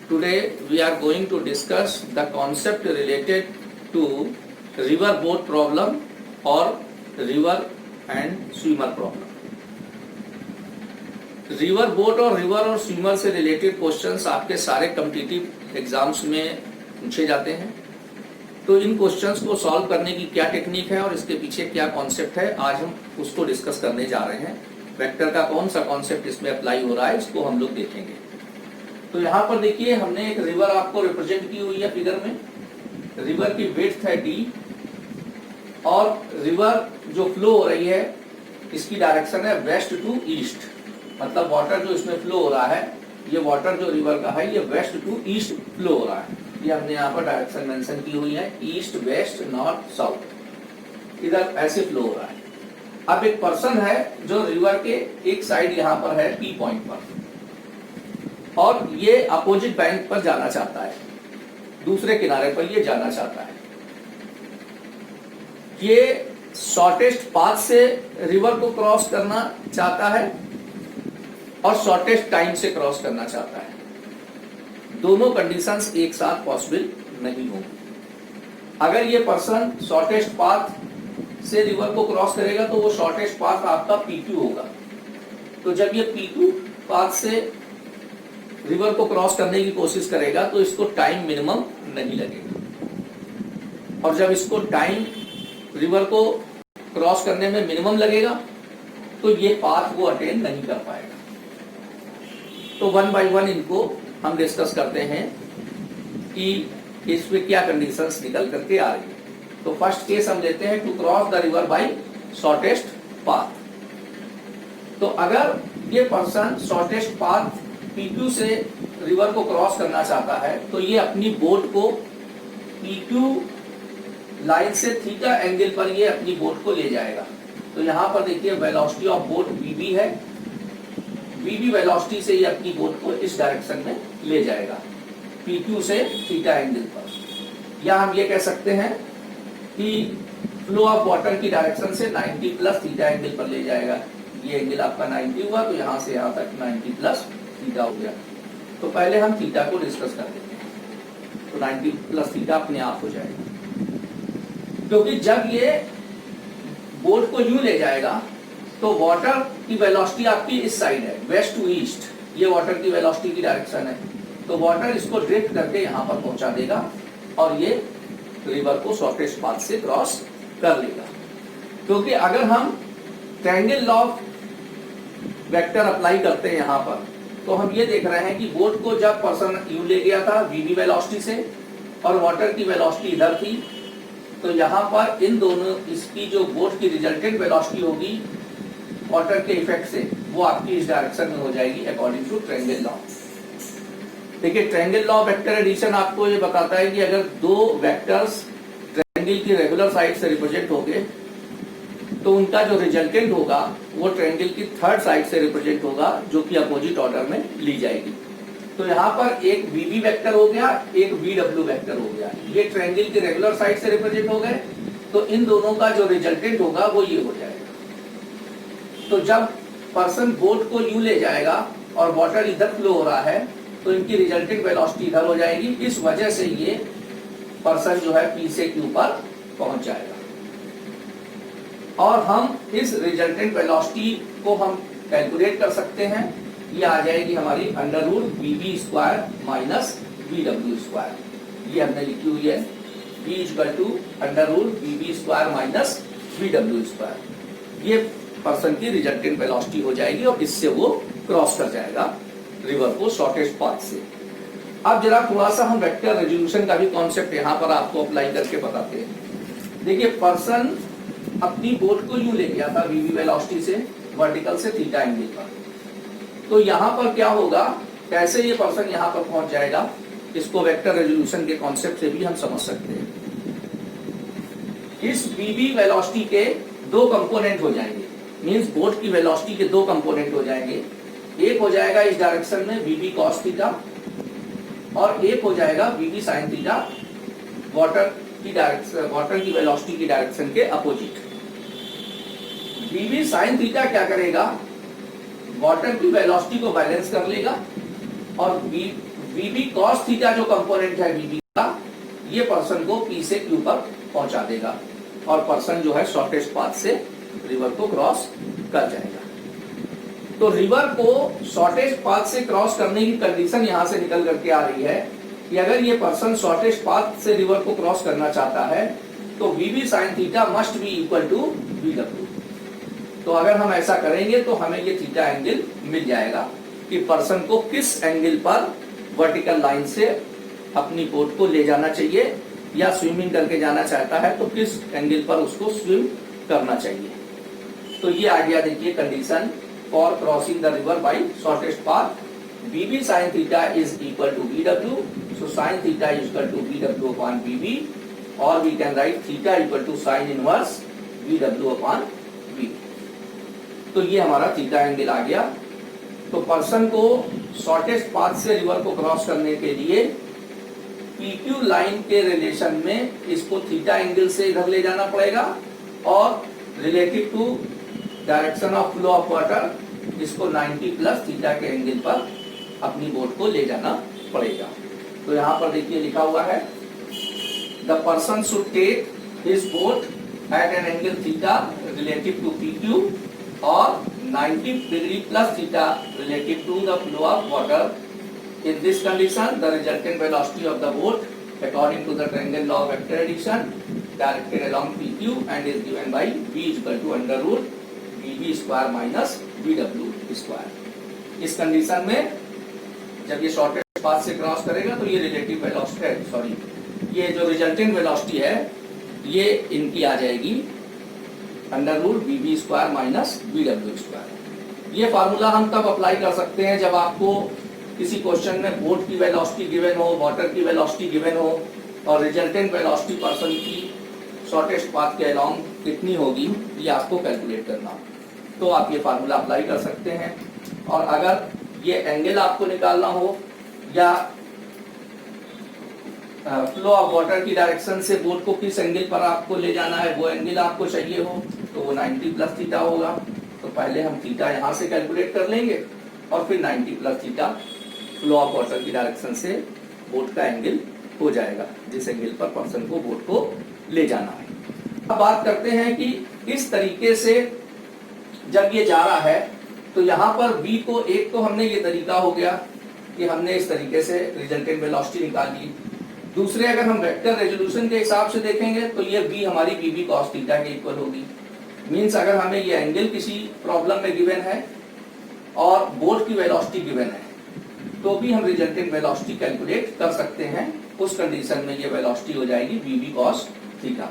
Today we are going to discuss the concept related to river boat problem or river and swimmer problem. River boat और river और swimmer से related questions आपके सारे competitive exams में पूछे जाते हैं। तो इन क्वेश्चंस को सॉल्व करने की क्या टेक्निक है और इसके पीछे क्या कॉन्सेप्ट है, आज हम उसको डिस्कस करने जा रहे हैं। वेक्टर का कौन सा कॉन्सेप्ट इसमें अप्लाई हो रहा है इसको हम लोग देखेंगे। तो यहाँ पर देखिए हमने एक रिवर आपको रिप्रेजेंट की हुई है फिगर में। रिवर की विड्थ है d और रिवर जो फ्लो हो रही है इसकी डायरेक्शन है वेस्ट टू ईस्ट। मतलब वाटर जो इसमें फ्लो हो रहा है, ये वाटर जो रिवर का है ये वेस्ट टू ईस्ट फ्लो हो रहा है। ये हमने यहाँ पर डायरेक्शन मेंशन की हुई है, ईस्ट वेस्ट नॉर्थ साउथ, इधर ऐसे फ्लो हो रहा है। अब एक पर्सन है जो रिवर के एक साइड यहाँ पर है पी पॉइंट पर और ये अपोजिट बैंक पर जाना चाहता है, दूसरे किनारे पर ये जाना चाहता है। ये शॉर्टेस्ट पाथ से रिवर को क्रॉस करना चाहता है और शॉर्टेस्ट टाइम से क्रॉस करना चाहता है। दोनों कंडीशंस एक साथ पॉसिबल नहीं होंगी। अगर ये पर्सन शॉर्टेस्ट पाथ से रिवर को क्रॉस करेगा तो वो शॉर्टेस्ट पाथ आपका P2 होगा। तो जब ये P2 पाथ से रिवर को क्रॉस करने की कोशिश करेगा तो इसको टाइम मिनिमम नहीं लगेगा, और जब इसको टाइम रिवर को क्रॉस करने में मिनिमम लगेगा तो ये पाथ वो अटेन नहीं कर पाएगा। तो वन बाय वन इनको हम डिस्कस करते हैं कि इसमें क्या कंडीशंस निकल करके आ रही है। तो फर्स्ट केस हम लेते हैं, to cross the river by shortest path. तो अगर ये पर्सन शॉर्टेस्ट पाथ P2 से रिवर को क्रॉस करना चाहता है तो ये अपनी बोट को P2 लाइन से थीटा एंगल पर ये अपनी बोट को ले जाएगा। तो यहाँ पर देखिए वेलोसिटी ऑफ बोट VB है, VB वेलोसिटी से ये अपनी बोट को इस डायरेक्शन में ले जाएगा P2 से थीटा एंगल पर। या हम ये कह सकते हैं कि फ्लो ऑफ वाटर की डायरेक्शन से 90 प्लस थीटा एंगल पर ले जाएगा। ये एंगल आपका 90 हुआ तो यहाँ से यहाँ तक 90 प्लस थीटा हो गया। तो पहले हम थीटा को डिस्कस कर देते हैं। तो 90 प्लस थीटा अपने आप हो जाएगा, क्योंकि जब ये बोट को यूं ले जाएगा तो वाटर की वेलोसिटी आपकी इस साइड है, वेस्ट टू ईस्ट, ये वाटर की वेलोसिटी की डायरेक्शन है। तो वाटर इसको ड्रिफ्ट करके यहाँ पर पहुंचा देगा और ये रिवर को शॉर्टेस्ट पाथ से क्रॉस कर लेगा। क्योंकि अगर हम triangle law of vector apply करते हैं यहाँ पर, तो हम ये देख रहे हैं कि बोट को जब पर्सन यूं ले गया था VB वेलोसिटी से और वाटर की वेलोसिटी इधर थी, तो यहाँ पर इन दोनों इसकी जो बोट की रिजल्टेंट वेलोसिटी होगी वाटर के इफेक्ट से, वो आपकी इस डायरेक्शन में हो जाएगी अकॉर्डिंग टू ट्रायंगल लॉ। देखिए ट्रायंगल लॉ वेक्टर एडिशन आपको ये बताता है कि अगर दो वेक्टर्स ट्रायंगल की रेगुलर साइड से रिप्रेजेंट होंगे तो उनका जो रिजल्टेंट होगा वो ट्रायंगल की थर्ड साइड से रिप्रेजेंट होगा, जो कि अपोजिट ऑर्डर में ली जाएगी। तो यहाँ पर एक VB वेक्टर हो गया, एक VW वेक्टर हो गया। ये ट्रायंगल की रेगुलर साइड से रिप्रेजेंट हो गए, तो इन दोनों का जो रिजल्टेंट होगा वो ये हो जाएगा। तो जब पर्सन बोट को यूं ले जाएगा और वाटर इधर फ्लो हो रहा है तो इनकी रिजल्टेंट वेलोसिटी इधर हो जाएगी। इस वजह से ये पर्सन जो है P से Q पर पहुंच जाएगा और हम इस रिजल्टेंट वेलोसिटी को हम कैलकुलेट कर सकते हैं। ये आ जाएगी हमारी under root VB square minus VW square. ये हमने लिखी हुई है V equal to under root VB square minus VW square. ये पर्सन की रिजल्टेंट वेलोसिटी हो जाएगी और इससे वो क्रॉस कर जाएगा रिवर को शॉर्टेस्ट पाथ से। अब जरा थोड़ा सा हम वेक्टर रेजोल्यूशन का भी कॉन्सेप्ट यहाँ पर आपको अप्लाई करके बताते हैं। देखिए पर्सन अपनी बोट को यूं ले गया था VB वेलोसिटी से वर्टिकल से थीटा एंगल पर। तो यहाँ पर क्या होगा, कैसे ये पर्सन यहाँ पर पहुंच जाएगा, इसको वेक्टर रेजोल्यूशन के कॉन्सेप्ट से भी हम समझ सकते हैं। इस VB वेलोसिटी के दो कंपोनेंट हो जाएंगे, मींस बोट की वेलोसिटी के दो कंपोनेंट हो जाएंगे। एक हो जाएगा इस डायरेक्शन में VB cos थीटा और एक हो जाएगा VB sin थीटा, वाटर की वेलोसिटी की डायरेक्शन के अपोजिट। VB sin थीटा क्या करेगा, वाटर की वेलोसिटी को बैलेंस कर लेगा और वीबी कॉस थीटा जो कंपोनेंट है वीबी का, ये पर्सन को पी से क्यू पर पहुंचा देगा और पर्सन जो है शॉर्टेस्ट पाथ से रिवर को क्रॉस कर जाएगा। तो रिवर को शॉर्टेस्ट पाथ से क्रॉस करने की कंडीशन यहां से निकल करके आ रही है कि अगर ये पर्सन शॉर्टेस्ट पाथ से रिवर को क्रॉस करना चाहता है तो VB sine theta must be equal to V W. तो अगर हम ऐसा करेंगे तो हमें ये थीटा एंगल मिल जाएगा कि पर्सन को किस एंगल पर वर्टिकल लाइन से अपनी बोट को ले जाना चाहिए, या स्विमिंग करके जाना चाहता है तो किस एंगल पर उसको स्विम करना चाहिए। तो ये आइडिया देखिए, condition for crossing the river by shortest path, VB sine theta is equal to V W, so sine theta is equal to V W upon VB, और we can write theta equal to sine inverse V W upon V. तो ये हमारा theta angle आ गया। तो person को shortest path से river को cross करने के लिए PQ लाइन के रिलेशन में इसको थीटा एंगल से इधर ले जाना पड़ेगा और relative to direction of flow of water इसको 90 प्लस थीटा के एंगल पर अपनी बोट को ले जाना पड़ेगा। तो यहाँ पर देखिए लिखा हुआ है, the person should take his boat at an angle theta relative to PQ और 90 degree plus theta relative to the flow of water. In this condition, the resultant velocity of the boat according to the triangle law of vector addition directed along PQ and is given by V is equal to under root VB square minus VW square. इस condition में जब ये shortest path से cross करेगा तो ये relative velocity ये जो रिजल्टेंट वेलोसिटी है ये इनकी आ जाएगी अंडर रूट वीबी स्क्वायर माइनस वीडब्ल्यू स्क्वायर। ये फार्मूला हम तब अप्लाई कर सकते हैं जब आपको किसी क्वेश्चन में बोट की वेलोसिटी गिवन हो, वाटर की वेलोसिटी गिवन हो और रिजल्टेंट वेलोसिटी पर्सन की शॉर्टेस्ट पाथ के अलोंग कितनी होगी ये आपको कैलकुलेट करना हो, तो आप ये फार्मूला अप्लाई कर सकते हैं। और अगर ये एंगल आपको निकालना हो या फ्लो ऑफ वाटर की डायरेक्शन से बोट को किस एंगल पर आपको ले जाना है वो एंगल आपको चाहिए हो तो वो 90 प्लस थीटा होगा। तो पहले हम थीटा यहाँ से कैलकुलेट कर लेंगे और फिर 90 plus theta flow of water की डायरेक्शन से बोट का एंगल हो जाएगा जिस एंगल पर पर्सन को बोट को ले जाना है। अब बात करते हैं कि इस तरीके से जब ये जा रहा है तो यहाँ पर v को एक तो हमने ये तरीका हो गया कि हमने इस तरीके से रिजल्टेंट वेलोसिटी निकाल ली। दूसरे अगर हम वेक्टर रेजोल्यूशन के हिसाब से देखेंगे तो ये v हमारी वीबी कॉस थीटा के इक्वल होगी। मींस अगर हमें ये एंगल किसी प्रॉब्लम में गिवन है और बोट की वेलोसिटी गिवन है तो भी हम रिजल्टेंट वेलोसिटी कैलकुलेट कर सकते हैं। उस कंडीशन में ये वेलोसिटी हो जाएगी वीबी कॉस थीटा,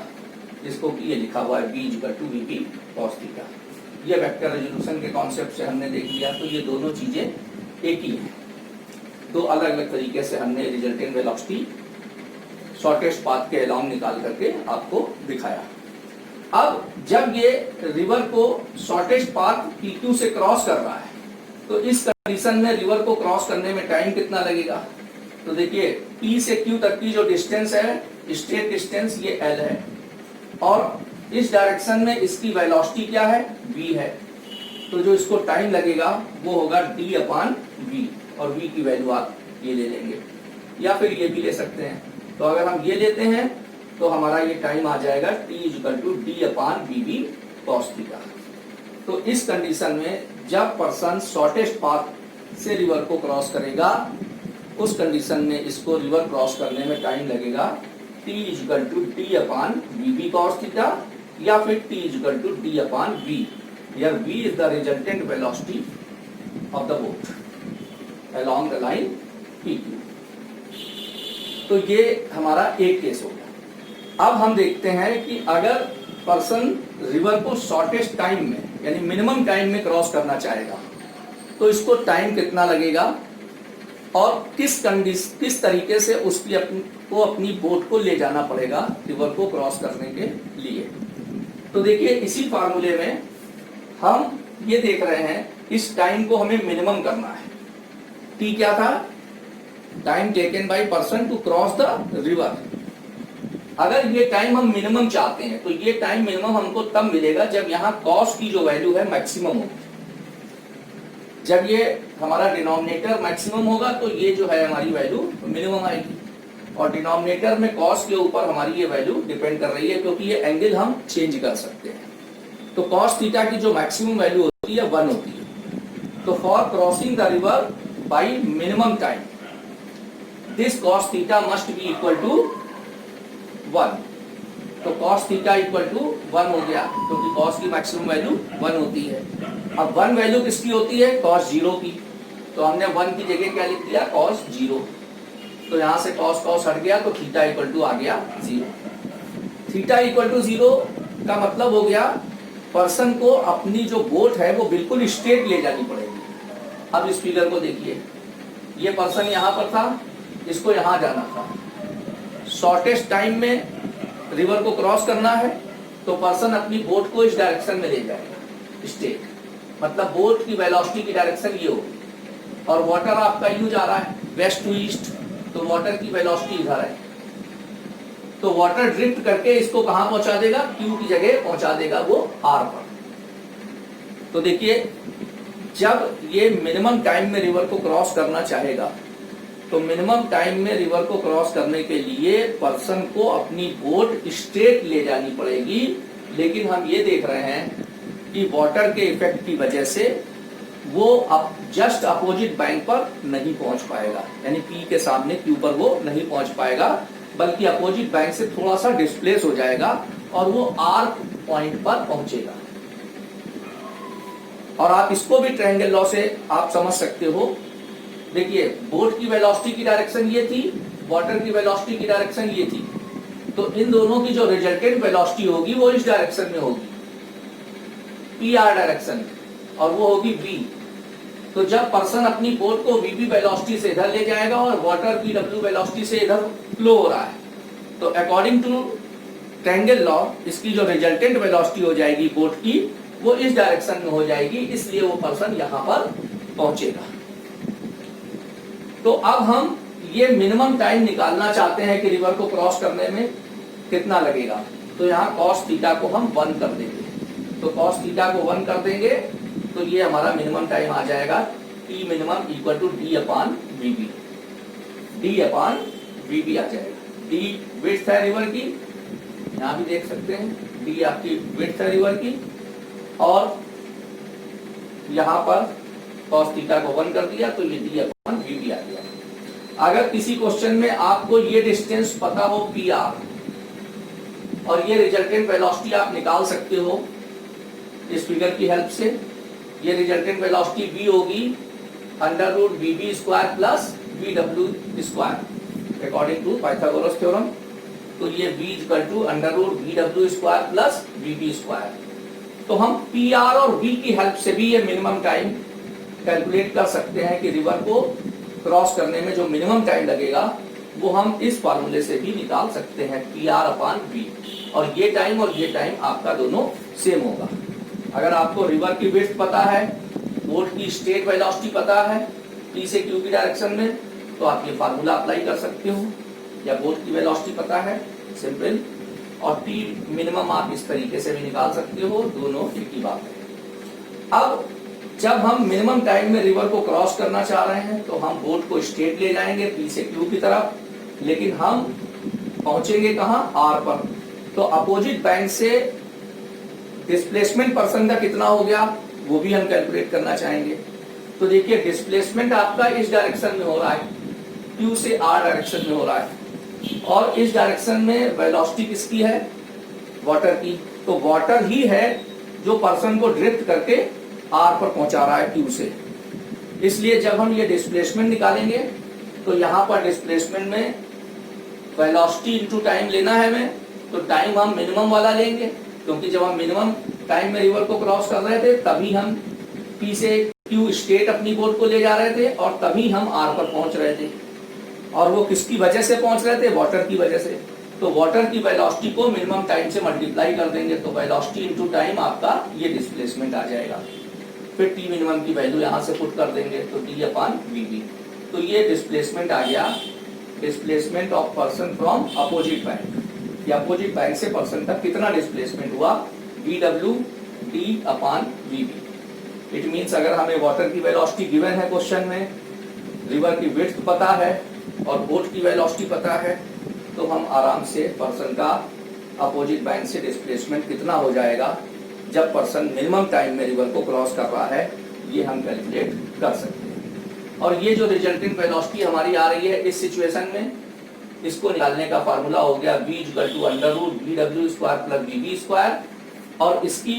जिसको कि ये लिखा हुआ है v equal to VB cos theta. ये वेक्टर रेजोल्यूशन के कॉन्सेप्ट से हमने देख लिया। तो ये दोनों चीजें एक ही हैं, दो अलग अलग तरीके से हमने रिजल्टेंट वेलोसिटी शॉर्टेस्ट पाथ के अलोंग निकाल करके आपको दिखाया। अब जब ये रिवर को शॉर्टेस्ट पाथ PQ से क्रॉस कर रहा है तो इस कंडीशन में रिवर को क्रॉस करने में टाइम कितना लगेगा। तो देखिए P से Q तक की जो डिस्टेंस है, स्ट्रेट डिस्टेंस ये L है और इस डायरेक्शन में इसकी वेलोसिटी क्या है, v है। तो जो इसको टाइम लगेगा वो होगा d अपॉन v और v की वैल्यू आप ये ले लेंगे या फिर ये भी ले सकते हैं। तो अगर हम ये लेते हैं तो हमारा ये टाइम आ जाएगा t equal to d upon VB cos theta. तो इस कंडीशन में जब पर्सन शॉर्टेस्ट पाथ से रिवर को क्रॉस करेगा उस कंडीशन में इसको रिवर क्रॉस करने में टाइम लगेगा t equal to d upon VB cos theta या फिर t equal to d upon v। Here v is the resultant velocity of the boat along the line PQ। तो ये हमारा एक केस हो गया। अब हम देखते हैं कि अगर पर्सन रिवर को शॉर्टेस्ट टाइम में यानी मिनिमम टाइम में क्रॉस करना चाहेगा तो इसको टाइम कितना लगेगा और किस तरीके से अपनी बोट को ले जाना पड़ेगा रिवर को क्रॉस करने के लिए। तो देखिए इसी फार्मूले में हम ये देख रहे हैं इस टाइम को हमें मिनिमम करना है। टी क्या था, time taken by person to cross the river. अगर ये टाइम हम मिनिमम चाहते हैं तो ये टाइम मिनिमम हमको तब मिलेगा जब यहाँ कॉस की जो वैल्यू है मैक्सिमम होगी। जब ये हमारा डिनोमिनेटर मैक्सिमम होगा तो ये जो है हमारी वैल्यू मिनिमम आएगी, और डिनोमिनेटर में कॉस के ऊपर हमारी ये वैल्यू डिपेंड कर रही है, क्योंकि ये एंगल हम चेंज कर सकते हैं। तो कॉस थीटा की जो मैक्सिमम वैल्यू होती है 1 होती है। तो for crossing the river by minimum time this cos theta must be equal to 1। तो cos थीटा इक्वल टू 1 हो गया, क्योंकि cos की मैक्सिमम वैल्यू 1 होती है। अब 1 वैल्यू किसकी होती है? cos 0 की। तो हमने 1 की जगह क्या लिख दिया? cos 0। तो यहां से cos हट गया, तो थीटा इक्वल टू आ गया 0। थीटा इक्वल टू 0 का मतलब हो गया पर्सन को अपनी जो बोट है वो बिल्कुल स्ट्रेट ले जानी पड़ेगी। अब इस फिगर को देखिए, ये पर्सन यहाँ पर था, इसको यहाँ जाना था। शॉर्टेस्ट टाइम में रिवर को क्रॉस करना है तो पर्सन अपनी बोट को इस डायरेक्शन में ले जाएगा, स्ट्रेट, मतलब बोट की वेलोसिटी की डायरेक्शन ये होगी। और वाटर आपका यूज आ रहा है वेस्ट टू ईस्ट, तो वाटर की वेलोसिटी इधर है, तो वाटर ड्रिफ्ट करके इसको कहां पहुंचा देगा? क्यू की जगह पहुंचा देगा, वो आर पर। तो देखिए, जब ये मिनिमम टाइम में रिवर को क्रॉस करना चाहेगा तो मिनिमम टाइम में रिवर को क्रॉस करने के लिए पर्सन को अपनी बोट स्ट्रेट ले जानी पड़ेगी। लेकिन हम ये देख रहे हैं कि वाटर के इफेक्ट की वजह से वो अब जस्ट अपोजिट बैंक पर नहीं पहुंच पाएगा, यानी पी के सामने क्यू पर वो नहीं पहुंच पाएगा, बल्कि अपोजिट बैंक से थोड़ा सा डिस्प्लेस हो जाएगा और वो आर पॉइंट पर पहुंचेगा। और आप इसको भी ट्रायंगल लॉ से आप समझ सकते हो। देखिए, बोट की वेलोसिटी की डायरेक्शन ये थी, वाटर की वेलोसिटी की डायरेक्शन ये थी, तो इन दोनों की जो रिजल्टेंट वेलोसिटी होगी वो इस डायरेक्शन में होगी, पी आर डायरेक्शन, और वो होगी v। तो जब पर्सन अपनी बोट को vb वेलोसिटी से इधर ले जाएगा और वाटर pw वेलोसिटी से इधर फ्लो हो रहा है, तो अकॉर्डिंग टू ट्रायंगल लॉ इसकी जो रिजल्टेंट वेलोसिटी हो जाएगी बोट की, वो इस डायरेक्शन में हो जाएगी, इसलिए वो पर्सन यहाँ पर पहुंचेगा। तो अब हम ये मिनिमम टाइम निकालना चाहते हैं कि रिवर को क्रॉस करने में कितना लगेगा। तो यहाँ cos थीटा को हम 1 कर देंगे। तो cos थीटा को 1 कर देंगे तो ये हमारा मिनिमम टाइम आ जाएगा T minimum equal to D upon VB। D upon VB आ जाएगा। D विड्थ है रिवर की, यहाँ भी देख सकते हैं D आपकी विड्थ है रिवर की, और यहाँ पर cos थीटा को 1 कर दिया तो ये D अपॉन VB आ गया। अगर किसी क्वेश्चन में आपको ये डिस्टेंस पता हो PR और ये रिजल्टेंट वेलोसिटी आप निकाल सकते हो इस फिगर की हेल्प से, ये रिजल्टेंट वेलोसिटी V होगी √VB square plus VW square according to Pythagoras theorem. तो ये V equal to √VW square plus VB square. तो हम PR और V की हेल्प से भी ये मिनिमम टाइम कैलकुलेट कर सकते हैं कि रिवर को क्रॉस करने में जो मिनिमम टाइम लगेगा वो हम इस फार्मूले से भी निकाल सकते हैं, PR अपॉन V। और ये टाइम आपका दोनों सेम होगा। अगर आपको रिवर की विड्थ पता है, बोट की स्ट्रेट वेलोसिटी पता है P से Q की डायरेक्शन में, तो आप ये फार्मूला अप्लाई कर सकते हो। या बोट की वेलोसिटी पता है, सिंपल, और T मिनिमम आप इस तरीके से भी निकाल सकते हो, दोनों एक ही बात है। अब जब हम मिनिमम टाइम में रिवर को क्रॉस करना चाह रहे हैं तो हम बोट को स्ट्रेट ले जाएंगे P से Q की तरफ, लेकिन हम पहुंचेंगे कहां? R पर। तो अपोजिट बैंक से डिस्प्लेसमेंट पर्सन का कितना हो गया वो भी हम कैलकुलेट करना चाहेंगे। तो देखिए, डिस्प्लेसमेंट आपका इस डायरेक्शन में हो रहा है, Q से R डायरेक्शन में हो रहा है, और इस डायरेक्शन में वेलोसिटी किसकी है? वाटर की। तो वाटर ही है जो पर्सन को ड्रिफ्ट करके R पर पहुंचा रहा है Q से। इसलिए जब हम ये डिस्प्लेसमेंट निकालेंगे तो यहाँ पर डिस्प्लेसमेंट में वेलोसिटी इनटू टाइम लेना है हमें, तो टाइम हम मिनिमम वाला लेंगे, क्योंकि जब हम मिनिमम टाइम में रिवर को क्रॉस कर रहे थे तभी हम P से Q स्ट्रेट अपनी बोट को ले जा रहे थे और तभी हम R पर पहुंच रहे थे। और वो किसकी वजह से पहुंच रहे थे? वाटर की वजह से। तो वाटर की वेलोसिटी को मिनिमम टाइम से मल्टीप्लाई कर देंगे, तो वेलोसिटी इनटू टाइम आपका ये डिस्प्लेसमेंट आ जाएगा। फिर T मिनिमम की वैल्यू यहाँ से पुट कर देंगे तो D अपॉन VB। तो ये डिस्प्लेसमेंट आ गया, displacement of person from opposite bank. या अपोजिट बैंक से पर्सन तक कितना डिस्प्लेसमेंट हुआ? VW D upon VB। It means अगर हमें वाटर की वेलोसिटी गिवन है क्वेश्चन में, रिवर की विड्थ पता है और बोट की वेलोसिटी पता है, तो हम आराम से पर्सन का अपोजिट बैंक से डिस्प्लेसमेंट कितना हो जाएगा जब पर्सन मिनिमम टाइम में रिवर को क्रॉस कर रहा है, ये हम कैलकुलेट कर सकते हैं। और ये जो रिजल्टेंट वेलोसिटी हमारी आ रही है इस सिचुएशन में, इसको निकालने का फार्मूला हो गया v = √vw² + vb², और इसकी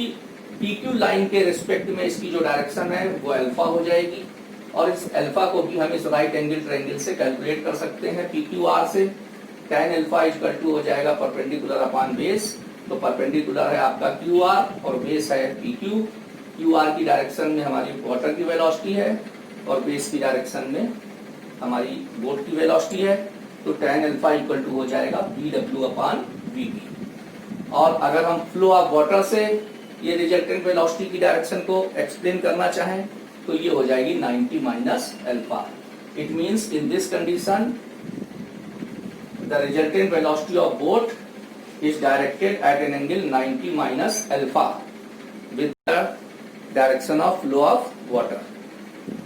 PQ लाइन के रिस्पेक्ट में इसकी जो डायरेक्शन है वो अल्फा हो जाएगी, और इस अल्फा को भी हम इस राइट एंगल ट्रायंगल से कैलकुलेट कर सकते हैं PQR से। tan अल्फा = हो जाएगा परपेंडिकुलर अपॉन बेस, तो परपेंडिकुलर है आपका QR और बेस है PQ। QR की डायरेक्शन में हमारी वाटर की वेलोसिटी है और बेस की डायरेक्शन में हमारी बोट की वेलोसिटी है, तो tan अल्फा = हो जाएगा Bw/Vb। और अगर हम फ्लो ऑफ वाटर से ये रिजल्टेंट वेलोसिटी की डायरेक्शन को एक्सप्लेन करना चाहें तो ये हो जाएगी 90 - alpha. It means in this condition the resultant velocity of boat is directed eight an angle 90 - alpha with the direction of flow of water.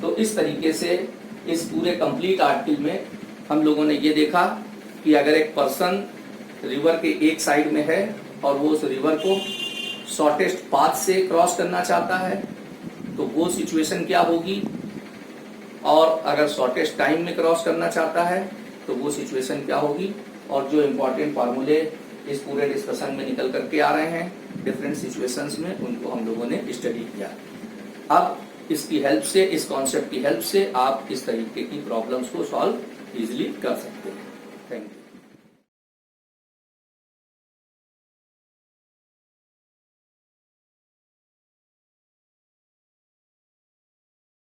तो इस तरीके से इस पूरे कंप्लीट आर्टिकल में हम लोगों ने ये देखा कि अगर एक पर्सन रिवर के एक साइड में है और वो उस रिवर को शॉर्टेस्ट पाथ से क्रॉस करना चाहता है तो वो सिचुएशन क्या होगी, और अगर शॉर्टेस्ट टाइम में क्रॉस करना चाहता है तो वो सिचुएशन क्या होगी, और जो इम्पोर्टेंट फार्मूले इस पूरे डिस्कशन में निकल करके आ रहे हैं डिफरेंट सिचुएशंस में, उनको हम लोगों ने स्टडी किया। अब इसकी हेल्प से, इस कॉन्सेप्ट की हेल्प से आप इस तरीके की प्रॉब्लम्स को सॉल्व इजिली कर सकते हैं। Thank you.